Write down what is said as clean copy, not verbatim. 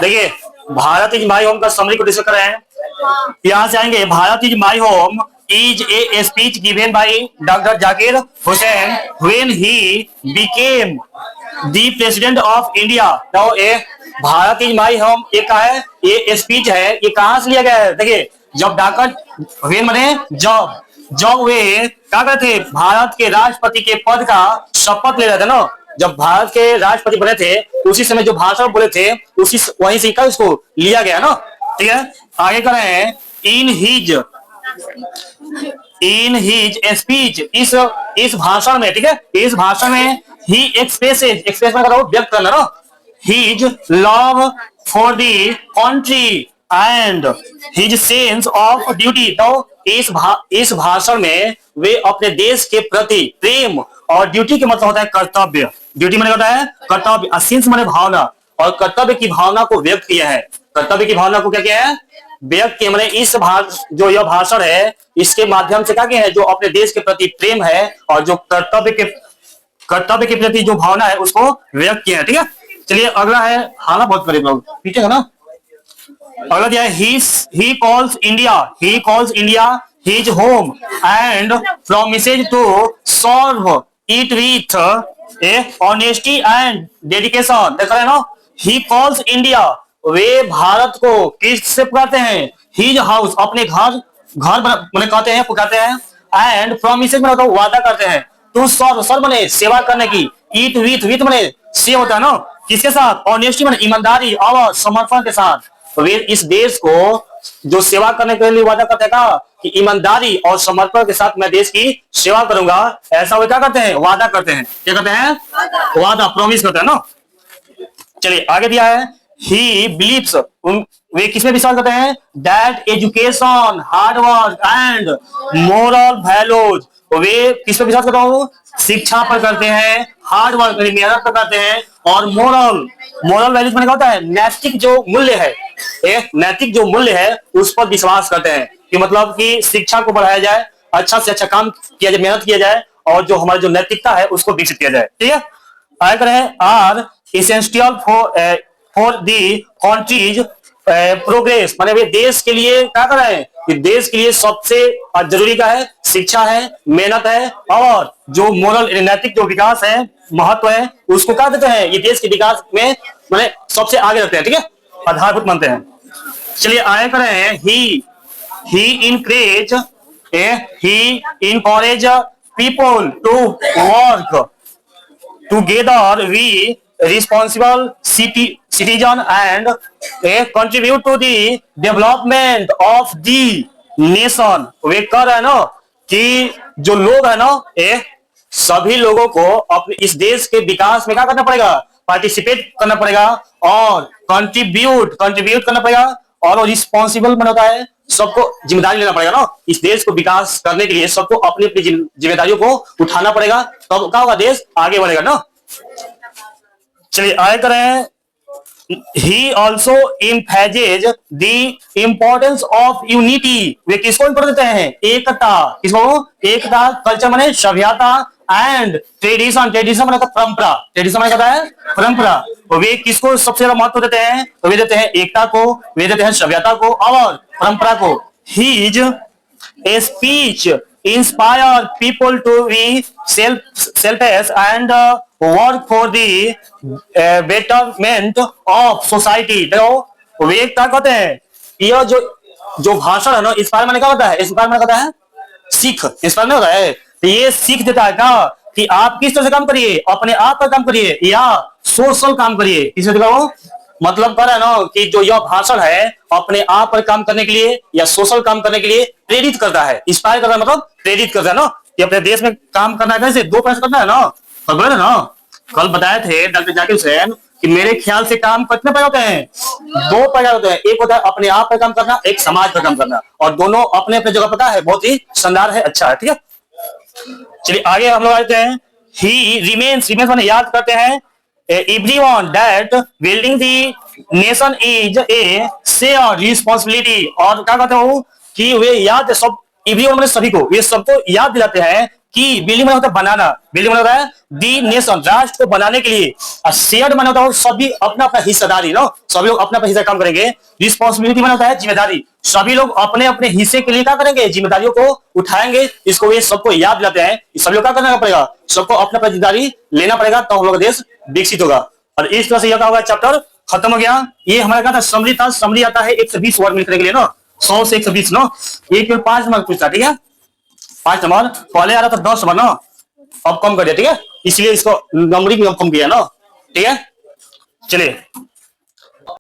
देखिए, Bharat is my home का summary को डिस्कस कर रहे हैं। यहाँ से आएंगे, Bharat is my home is a speech given by doctor Zakir Hussain when he became the president of India. तो ए भारत इज माई होम ये का है, ये स्पीच है, ये कहां से लिया गया है? देखिए, जब डॉक्टर व्हेन माने जब वे क्या करते थे, भारत के राष्ट्रपति के पद का शपथ ले रहे थे ना, जब भारत के राष्ट्रपति बने थे उसी समय जो भाषण बोले थे उसी वहीं से इसको लिया गया ना। ठीक है, आगे कर रहे हैं, इन हिज स्पीच, इस भाषण में, ठीक है, इस भाषण में ही एक्सप्रेस में व्यक्त करना ना, his love for the country and his sense of duty. तो इस भाषण में वे अपने देश के प्रति प्रेम, और ड्यूटी के मतलब होता है कर्तव्य, ड्यूटी माने होता है कर्तव्य, सेंस माने भावना, और कर्तव्य की भावना को व्यक्त किया है। कर्तव्य की भावना को क्या किया है? व्यक्त किया। मैंने इस जो यह भाषण है इसके माध्यम से क्या किया है, जो अपने देश के प्रति प्रेम है और जो कर्तव्य के प्रति जो भावना है उसको व्यक्त किया है। ठीक है, चलिए अगला है, हाँ ना बहुत करीब लोग पीछे है ना। अगला दिया है, he calls India his home and promises to serve it with honesty and dedication। देख रहे हैं ना, he calls India, वे भारत को किससे पुकारते हैं? his house, अपने घर मैंने कहते हैं, पुकारते हैं, and promises में मतलब वादा करते हैं, to serve मैंने सेवा करने की, eat with मैंने से होता है ना, किसके साथ? honesty मैंने ईमानदारी और समर्पण के साथ। वे इस देश को जो सेवा करने के लिए वादा करते हैं कि ईमानदारी और समर्पण के साथ मैं देश की सेवा करूंगा, ऐसा वे क्या करते हैं? वादा करते हैं। क्या करते हैं? वादा, प्रॉमिस करते हैं ना। चलिए आगे दिया है, ही बिलीव्स, वे किसमें विश्वास करते हैं? That education, hard work and moral values, वे किस पर विश्वास करता हूँ? शिक्षा पर करते हैं, हार्ड वर्क मेहनत पर करते हैं, और मोरल वैल्यूज मैंने होता है नैतिक जो मूल्य है, नैतिक जो मूल्य है उस पर विश्वास करते हैं, कि मतलब कि शिक्षा को बढ़ाया जाए, अच्छा से अच्छा काम किया जाए, मेहनत किया जाए, और जो हमारी जो नैतिकता है उसको विकसित किया जाए। ठीक है, आगे करें, are essential for the country's progress, माने वे देश के लिए क्या कर रहे हैं? कि देश के लिए सबसे जरूरी क्या है? शिक्षा है, मेहनत है, और जो मोरल नैतिक जो विकास है, महत्व है, उसको क्या देते हैं? ये देश के विकास में माने सबसे आगे रखते हैं। ठीक है, आधारभूत मानते हैं। चलिए आगे कर रहे हैं, he encourage people to work together we responsible citizen and contribute to the development of the nation। वे कर रहे हैं ना कि जो लोग है ना, सभी लोगों को अपने इस देश के विकास में क्या करना पड़ेगा? पार्टिसिपेट करना पड़ेगा, और कंट्रीब्यूट करना पड़ेगा, और रिस्पॉन्सिबल बना होता है, सबको जिम्मेदारी लेना पड़ेगा ना। इस देश को विकास करने के लिए सबको अपनी अपनी जिम्मेदारियों को उठाना पड़ेगा, तब क्या होगा? देश आगे बढ़ेगा ना। चलिए आगे करें, he also emphasizes the importance of unity। वे किसको इंपॉर्टेंस देते हैं? एकता। किसको? एकता, कल्चर माने सभ्यता, एंड ट्रेडिशन माने परंपरा, ट्रेडिशन माने क्या है? परंपरा। वे किसको सबसे ज्यादा महत्व देते हैं? तो वे देते हैं एकता को, वे देते हैं सभ्यता को और परंपरा को। His speech inspire people to be selfless and work for the betterment of society। देखो वे क्या कहते हैं? यह जो भाषण है ना, इंस्पायर माने क्या होता है? इंस्पायर माने क्या होता है? सीख। इंस्पायर नहीं होता है, तो ये सीख देता है क्या कि आप किस तरह से काम करिए, अपने आप पर काम करिए या सोशल काम करिए। इसमें देखो मतलब कर रहा है ना कि जो यह भाषण है अपने आप पर काम करने के लिए या सोशल काम करने के लिए प्रेरित करता है। इंस्पायर करता है मतलब प्रेरित करता है ना, कि अपने देश में काम करना है, कैसे? दो पैसे करना है ना। बोले ना, कल बताए थे डॉक्टर जाकिर हुसैन कि मेरे ख्याल से काम कितने प्रकार होते हैं? दो प्रकार होते हैं। एक होता है अपने आप पर काम करना, एक समाज पर काम करना, और दोनों अपने अपने जगह पता है बहुत ही शानदार है, अच्छा है। ठीक है, चलिए आगे हम लोग आते हैं, ही रिमेन्स माने याद करते हैं, everyone that building the nation is a shared responsibility। और क्या कहते हो कि वे याद सब, everyone माने सभी को, वे सबको याद दिलाते हैं की, बिल्डिंग माने होता है बनाना, बिल्डिंग माने होता है दी नेशन, राष्ट्र को बनाने के लिए। और शेयर माने होता है सभी अपना अपना हिस्सेदारी, नो सभी लोग अपना अपना हिस्सा काम करेंगे। रिस्पॉन्सिबिलिटी माने होता है जिम्मेदारी, सभी लोग अपने अपने हिस्से के लिए क्या करेंगे, जिम्मेदारियों को उठाएंगे। इसको ये सबको याद दिलाते हैं, सभी लोग क्या करना पड़ेगा, सबको अपना अपना जिम्मेदारी लेना पड़ेगा, तो हम लोग का देश विकसित होगा। और इस तरह से यह होगा चैप्टर खत्म हो गया। ये हमारा क्या था, समरी था। समरी आता है 120 वर्ड मिलने के लिए, नो 100 से 120, नो एक 5 नंबर पूछता, ठीक है 5 नंबर, पहले आ रहा था 10 नंबर, ना अब कम कर दिया, ठीक है, इसलिए इसको नंबरिंग कम किया ना, ठीक है। चलिए